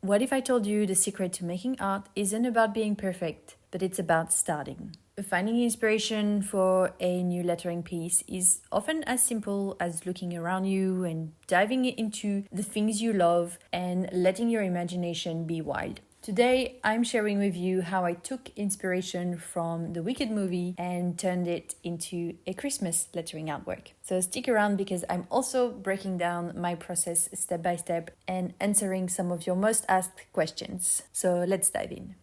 What if I told you the secret to making art isn't about being perfect, but it's about starting? Finding inspiration for a new lettering piece is often as simple as looking around you and diving into the things you love and letting your imagination be wild. Today, I'm sharing with you how I took inspiration from the Wicked movie and turned it into a Christmas lettering artwork. So stick around because I'm also breaking down my process step by step and answering some of your most asked questions. So let's dive in.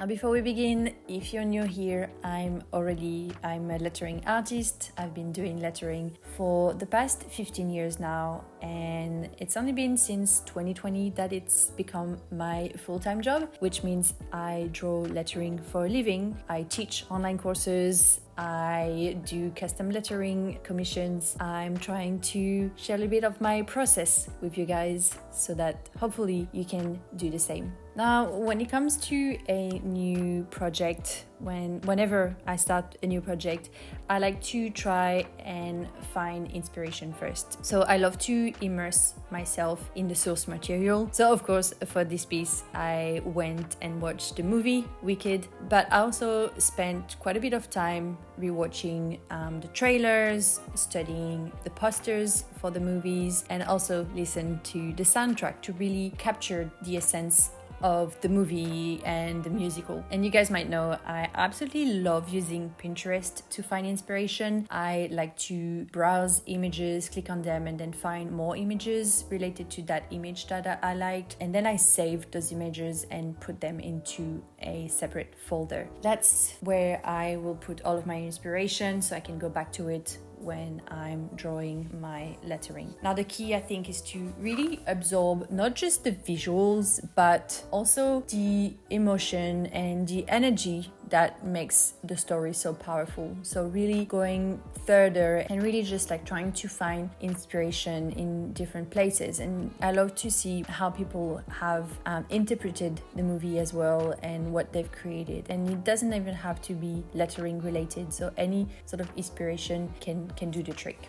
Now, before we begin, if you're new here, I'm a lettering artist. I've been doing lettering for the past 15 years now, and it's only been since 2020 that it's become my full-time job, which means I draw lettering for a living. I teach online courses. I do custom lettering commissions. I'm trying to share a little bit of my process with you guys so that hopefully you can do the same. Now, when it comes to a new project, whenever I start a new project, I like to try and find inspiration first. So I love to immerse myself in the source material. So of course, for this piece, I went and watched the movie Wicked, but I also spent quite a bit of time rewatching the trailers, studying the posters for the movies, and also listened to the soundtrack to really capture the essence of the movie and the musical. And you guys might know I absolutely love using Pinterest to find inspiration. I like to browse images, click on them, and then find more images related to that image that I liked. And then I save those images and put them into a separate folder. That's where I will put all of my inspiration so I can go back to it when I'm drawing my lettering. Now, the key, I think, is to really absorb not just the visuals, but also the emotion and the energy that makes the story so powerful. So really going further and really just like trying to find inspiration in different places. And I love to see how people have interpreted the movie as well and what they've created. And it doesn't even have to be lettering related. So any sort of inspiration can do the trick.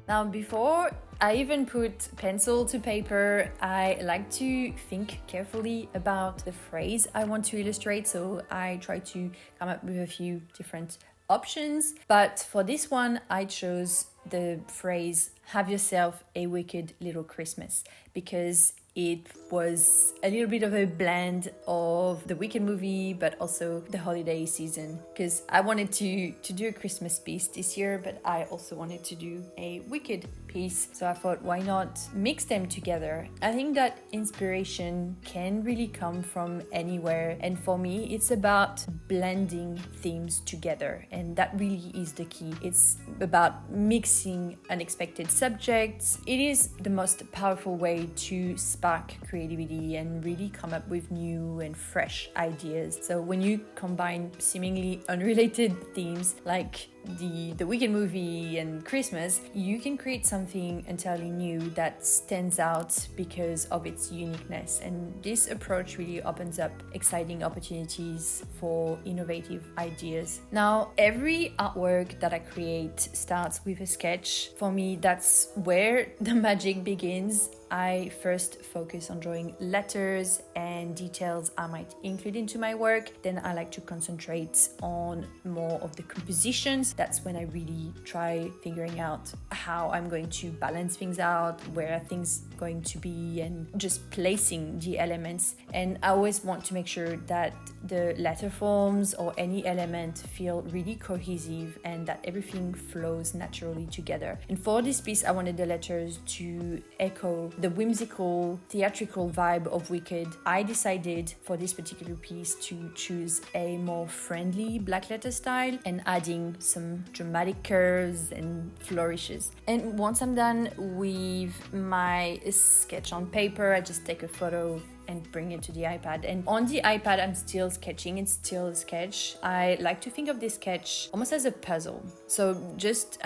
Now, before I even put pencil to paper, I like to think carefully about the phrase I want to illustrate. So I try to come up with a few different options. But for this one, I chose the phrase, "Have yourself a wicked little Christmas," because it was a little bit of a blend of the Wicked movie, but also the holiday season. Because I wanted to do a Christmas piece this year, but I also wanted to do a Wicked piece. So I thought, why not mix them together? I think that inspiration can really come from anywhere. And for me, it's about blending themes together. And that really is the key. It's about mixing unexpected subjects. It is the most powerful way to spark creativity and really come up with new and fresh ideas. So when you combine seemingly unrelated themes like the Wicked movie and Christmas, you can create something entirely new that stands out because of its uniqueness. And this approach really opens up exciting opportunities for innovative ideas. Now, every artwork that I create starts with a sketch. For me, that's where the magic begins. I first focus on drawing letters and details I might include into my work. Then I like to concentrate on more of the compositions. That's when I really try figuring out how I'm going to balance things out, where are things going to be, and just placing the elements. And I always want to make sure that the letter forms or any element feel really cohesive and that everything flows naturally together. And for this piece, I wanted the letters to echo the whimsical, theatrical vibe of Wicked. I decided for this particular piece to choose a more friendly black letter style and adding some dramatic curves and flourishes. And once I'm done with my sketch on paper, I just take a photo and bring it to the iPad. And on the iPad, I'm still sketching. It's still a sketch. I like to think of this sketch almost as a puzzle. So just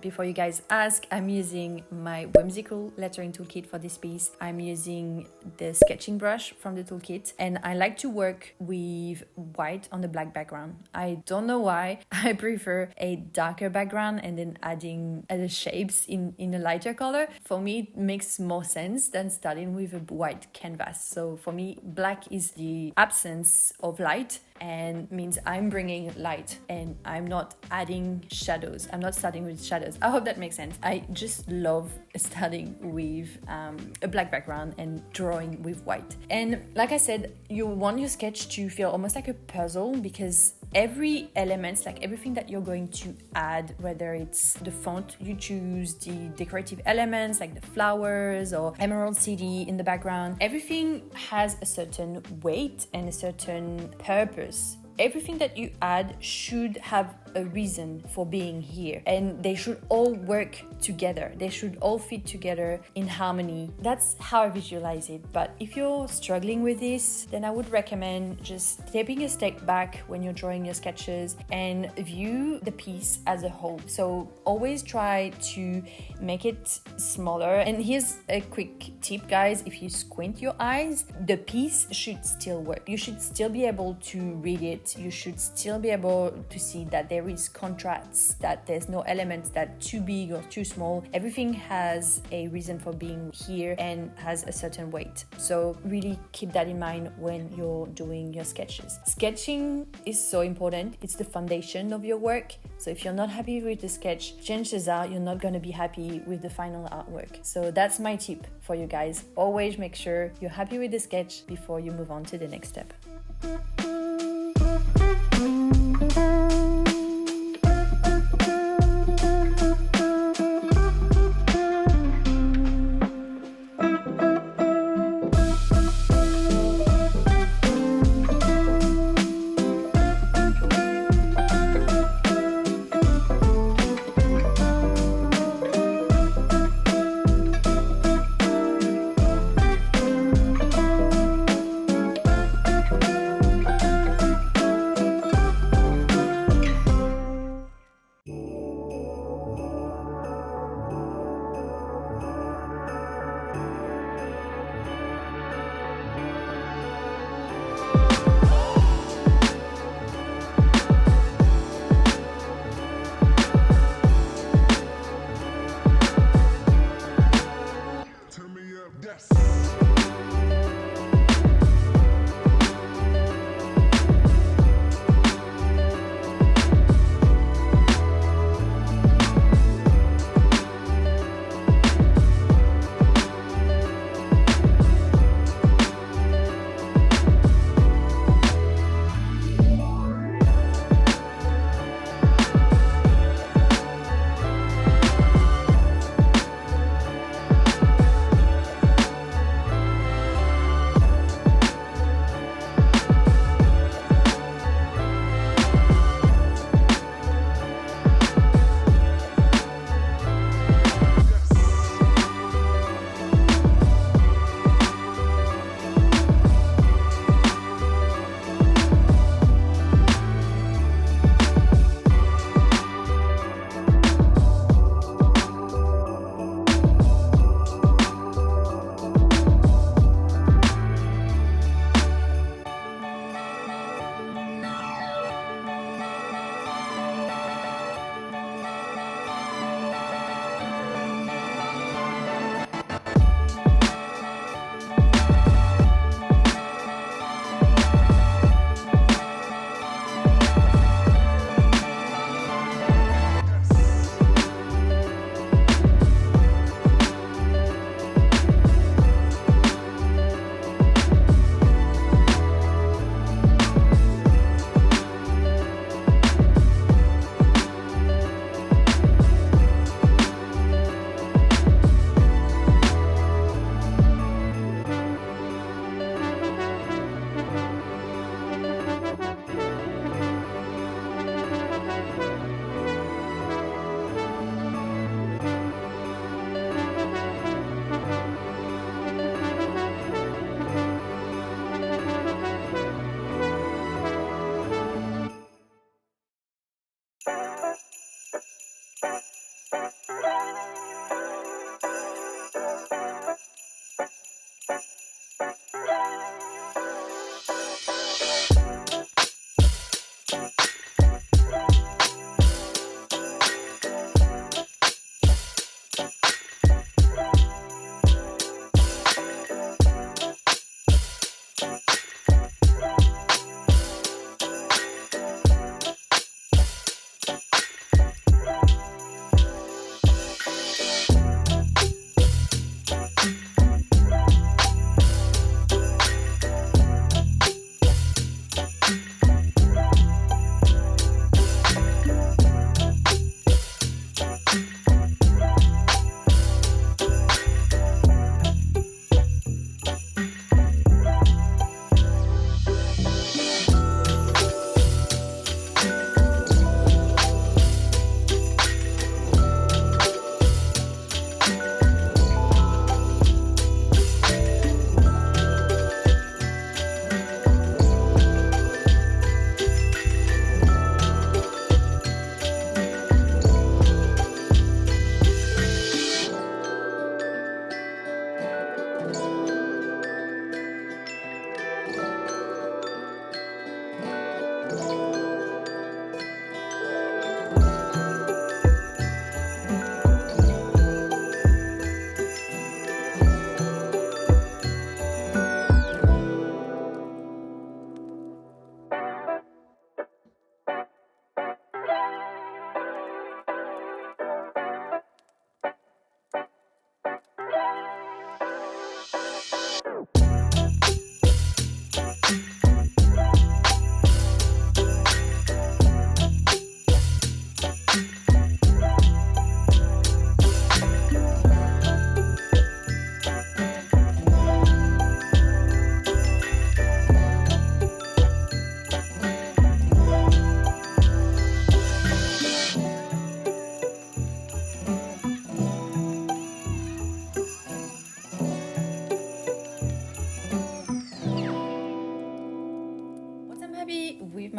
before you guys ask, I'm using my whimsical lettering toolkit for this piece. I'm using the sketching brush from the toolkit, and I like to work with white on the black background. I don't know why. I prefer a darker background and then adding the shapes in a lighter color. For me, it makes more sense than starting with a white canvas. So for me, black is the absence of light and means I'm bringing light and I'm not adding shadows. I'm not starting with shadows. I hope that makes sense. I just love starting with a black background and drawing with white. And like I said, you want your sketch to feel almost like a puzzle, because every element, like everything that you're going to add, whether it's the font you choose, the decorative elements like the flowers or emerald city in the background, everything has a certain weight and a certain purpose. Everything that you add should have a reason for being here, and they should all work together. They should all fit together in harmony. That's how I visualize it. But if you're struggling with this, then I would recommend just taking a step back when you're drawing your sketches and view the piece as a whole. So always try to make it smaller. And here's a quick tip, guys. If you squint your eyes, the piece should still work. You should still be able to read it. You should still be able to see that there is contrasts, that there's no elements that too big or too small. Everything has a reason for being here and has a certain weight. So really keep that in mind when you're doing your sketches. Sketching is so important. It's the foundation of your work. So if you're not happy with the sketch, chances are you're not going to be happy with the final artwork. So that's my tip for you guys. Always make sure you're happy with the sketch before you move on to the next step.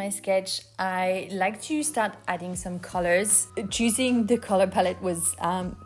my sketch, I like to start adding some colors. Choosing the color palette was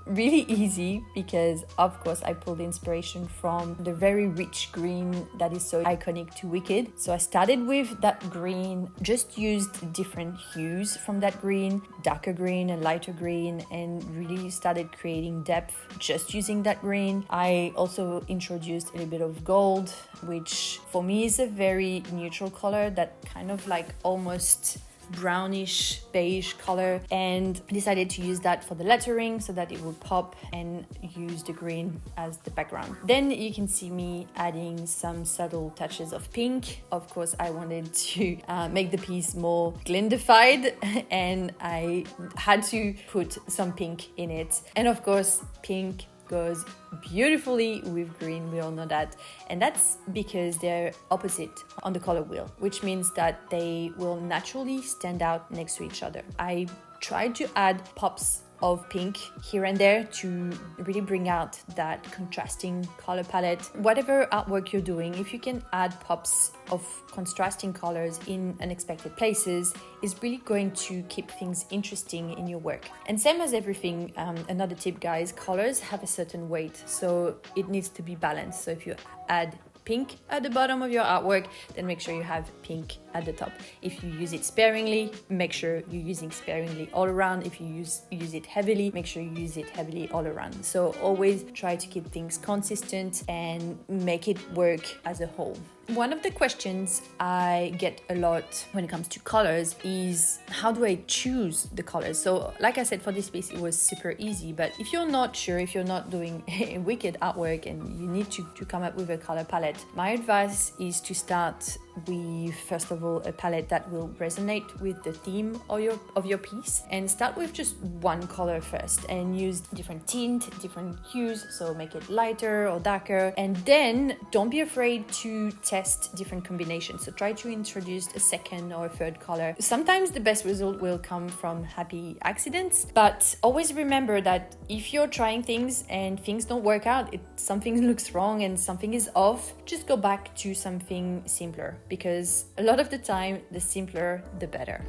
really easy because, of course, I pulled inspiration from the very rich green that is so iconic to Wicked. So I started with that green, just used different hues from that green, darker green and lighter green, and really started creating depth just using that green. I also introduced a little bit of gold, which for me is a very neutral color, that kind of like almost brownish beige color, and decided to use that for the lettering so that it would pop, and use the green as the background. Then you can see me adding some subtle touches of pink. Of course, I wanted to make the piece more glindified and I had to put some pink in it. And of course, pink goes beautifully with green, we all know that, and that's because they're opposite on the color wheel, which means that they will naturally stand out next to each other. I tried to add pops of pink here and there to really bring out that contrasting color palette. Whatever artwork you're doing, if you can add pops of contrasting colors in unexpected places, is really going to keep things interesting in your work. And same as everything, another tip, guys, colors have a certain weight, so it needs to be balanced. So if you add pink at the bottom of your artwork, then make sure you have pink at the top. If you use it sparingly, make sure you're using sparingly all around. If you use it heavily, make sure you use it heavily all around. So always try to keep things consistent and make it work as a whole. One of the questions I get a lot when it comes to colors is, how do I choose the colors? So like I said, for this piece, it was super easy, but if you're not sure, if you're not doing a Wicked artwork and you need to come up with a color palette, my advice is to start with, first of all, a palette that will resonate with the theme of your piece, and start with just one color first and use different tint, different hues, so make it lighter or darker, and then don't be afraid to test different combinations. So try to introduce a second or a third color. Sometimes the best result will come from happy accidents, but always remember that if you're trying things and things don't work out, something looks wrong and something is off, just go back to something simpler, because a lot of the time, the simpler, the better.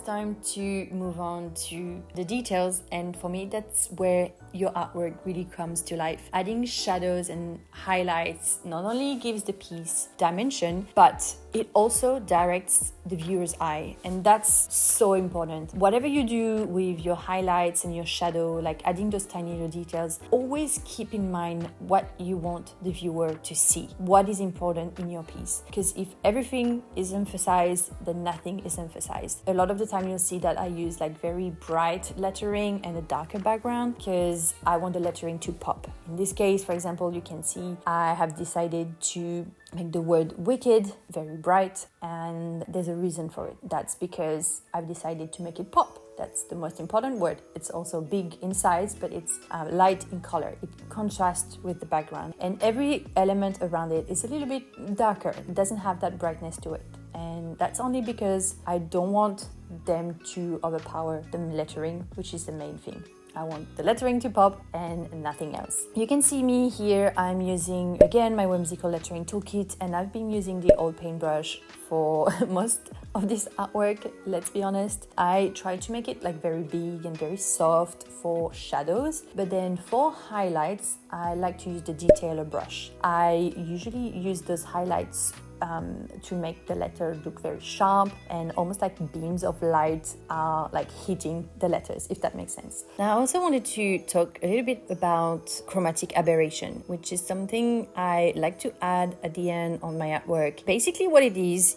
Time to move on to the details, and for me that's where your artwork really comes to life. Adding shadows and highlights not only gives the piece dimension, but it also directs the viewer's eye, and that's so important. Whatever you do with your highlights and your shadow, like adding those tiny little details, always keep in mind what you want the viewer to see, what is important in your piece, because if everything is emphasized, then nothing is emphasized. A lot of the time you'll see that I use like very bright lettering and a darker background because I want the lettering to pop. In this case, for example, you can see I have decided to make the word Wicked very bright, and there's a reason for it. That's because I've decided to make it pop. That's the most important word. It's also big in size, but it's light in color. It contrasts with the background, and every element around it is a little bit darker. It doesn't have that brightness to it. And that's only because I don't want them to overpower the lettering, which is the main thing. I want the lettering to pop and nothing else. You can see me here. I'm using, again, my whimsical lettering toolkit, and I've been using the old paintbrush for most of this artwork. Let's be honest, I try to make it like very big and very soft for shadows, but then for highlights I like to use the detailer brush. I usually use those highlights to make the letter look very sharp, and almost like beams of light are like hitting the letters, if that makes sense. Now I also wanted to talk a little bit about chromatic aberration, which is something I like to add at the end on my artwork. Basically what it is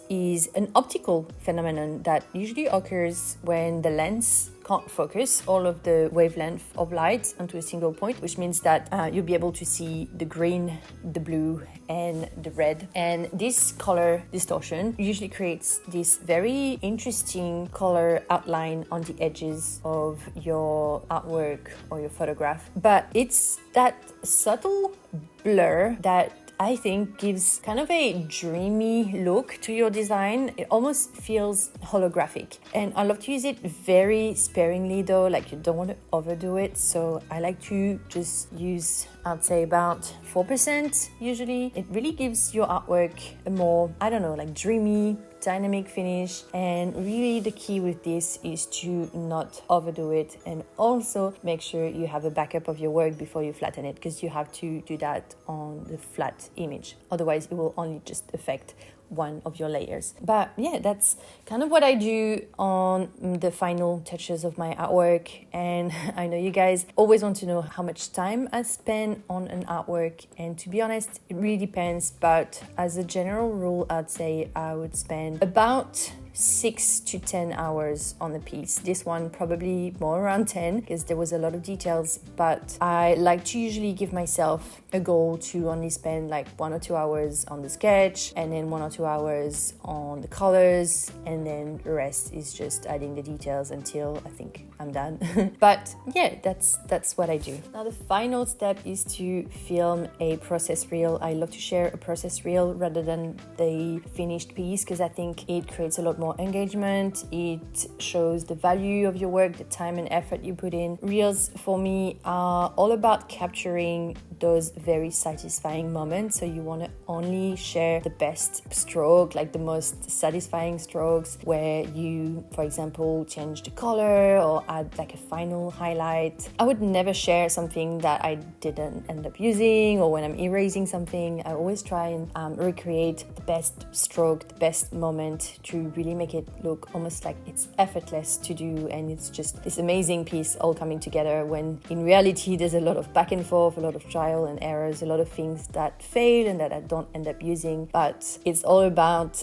an optical phenomenon that usually occurs when the lens can't focus all of the wavelength of light onto a single point, which means that you'll be able to see the green, the blue, and the red. And this color distortion usually creates this very interesting color outline on the edges of your artwork or your photograph. But it's that subtle blur that I think gives kind of a dreamy look to your design. It almost feels holographic. And I love to use it very sparingly though, like you don't want to overdo it. So I like to just use, I'd say about 4% usually. It really gives your artwork a more, I don't know, like dreamy, dynamic finish. And really the key with this is to not overdo it, and also make sure you have a backup of your work before you flatten it, because you have to do that on the flat image. Otherwise it will only just affect one of your layers. But yeah, that's kind of what I do on the final touches of my artwork. And I know you guys always want to know how much time I spend on an artwork, and to be honest it really depends, but as a general rule I'd say I would spend about 6 to 10 hours on the piece. This one probably more around 10 because there was a lot of details, but I like to usually give myself a goal to only spend like 1 or 2 hours on the sketch, and then 1 or 2 hours on the colors, and then the rest is just adding the details until I think I'm done. But yeah, that's what I do. Now the final step is to film a process reel. I love to share a process reel rather than the finished piece because I think it creates a lot more engagement. It shows the value of your work, the time and effort you put in. Reels for me are all about capturing those very satisfying moments. So you want to only share the best stroke, like the most satisfying strokes where you, for example, change the color or add like a final highlight. I would never share something that I didn't end up using, or when I'm erasing something, I always try and recreate the best stroke, the best moment to really make it look almost like it's effortless to do, and it's just this amazing piece all coming together, when in reality there's a lot of back and forth, a lot of trial and errors, a lot of things that fail and that I don't end up using. But it's all about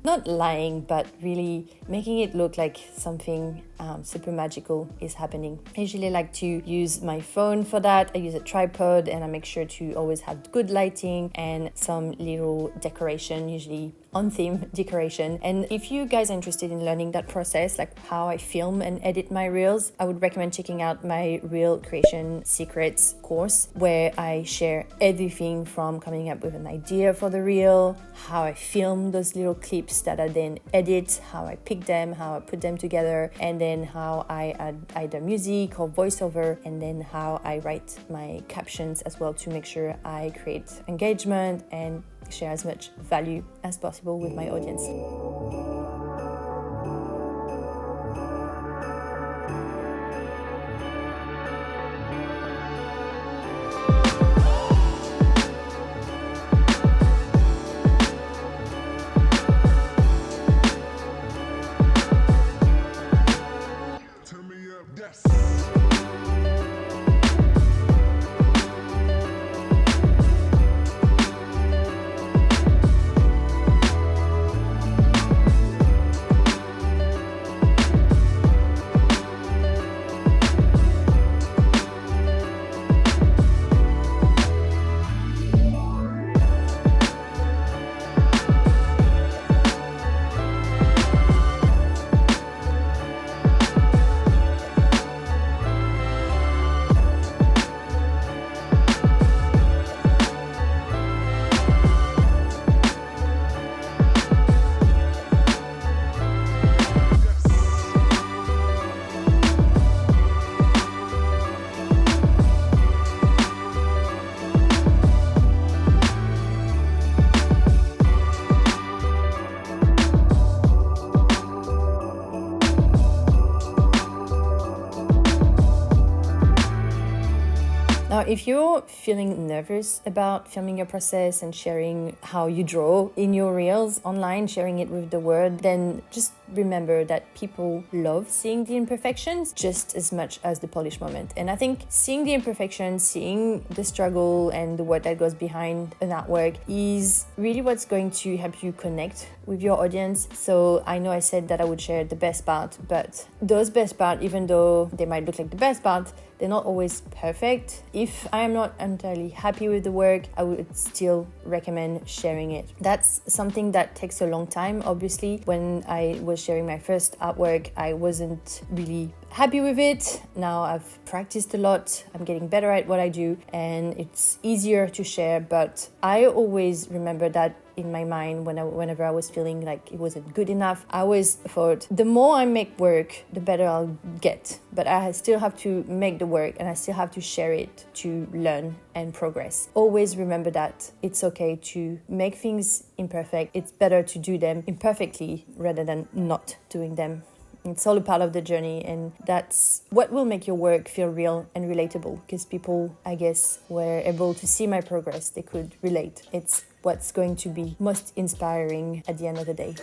not lying, but really making it look like something super magical is happening. I usually like to use my phone for that. I use a tripod, and I make sure to always have good lighting and some little decoration, usually on theme decoration. And if you guys are interested in learning that process, like how I film and edit my reels, I would recommend checking out my Reel Creation Secrets course, where I share everything from coming up with an idea for the reel, how I film those little clips that I then edit, how I pick them, how I put them together, and then how I add either music or voiceover, and then how I write my captions as well to make sure I create engagement and share as much value as possible with my audience. if you're feeling nervous about filming your process and sharing how you draw in your reels online, sharing it with the world, then just remember that people love seeing the imperfections just as much as the polished moment. And I think seeing the imperfections, seeing the struggle and the work that goes behind an artwork is really what's going to help you connect with your audience. So I know I said that I would share the best part, but those best part, even though they might look like the best part, they're not always perfect. If I am not entirely happy with the work, I would still recommend sharing it. That's something that takes a long time. Obviously, when I was sharing my first artwork, I wasn't really happy with it. Now I've practiced a lot, I'm getting better at what I do, and it's easier to share. But I always remember that in my mind whenever I was feeling like it wasn't good enough. I always thought the more I make work, the better I'll get. But I still have to make the work and I still have to share it to learn and progress. Always remember that it's okay to make things imperfect. It's better to do them imperfectly rather than not doing them. It's all a part of the journey, and that's what will make your work feel real and relatable, because people, I guess, were able to see my progress. They could relate. It's what's going to be most inspiring at the end of the day.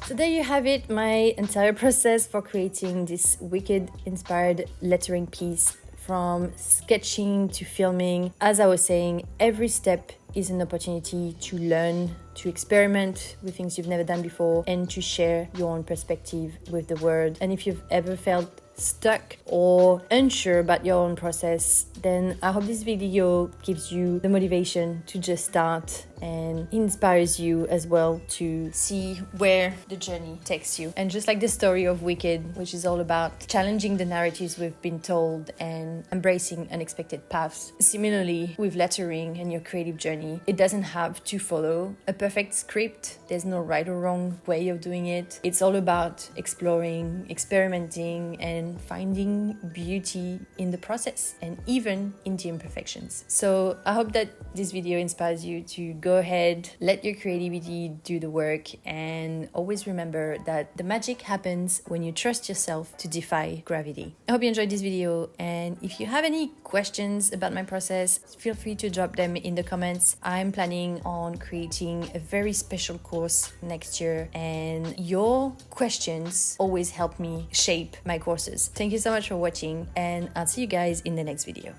So there you have it, my entire process for creating this wicked inspired lettering piece, from sketching to filming. As I was saying, every step is an opportunity to learn, to experiment with things you've never done before, and to share your own perspective with the world. And if you've ever felt stuck or unsure about your own process, then I hope this video gives you the motivation to just start and inspires you as well to see where the journey takes you. And just like the story of Wicked, which is all about challenging the narratives we've been told and embracing unexpected paths, similarly with lettering and your creative journey, it doesn't have to follow a perfect script. There's no right or wrong way of doing it. It's all about exploring, experimenting, and finding beauty in the process and even in the imperfections. So I hope that this video inspires you to go ahead, let your creativity do the work, and always remember that the magic happens when you trust yourself to defy gravity. I hope you enjoyed this video, and if you have any questions about my process, feel free to drop them in the comments. I'm planning on creating a very special course next year, and your questions always help me shape my courses. Thank you so much for watching, and I'll see you guys in the next video.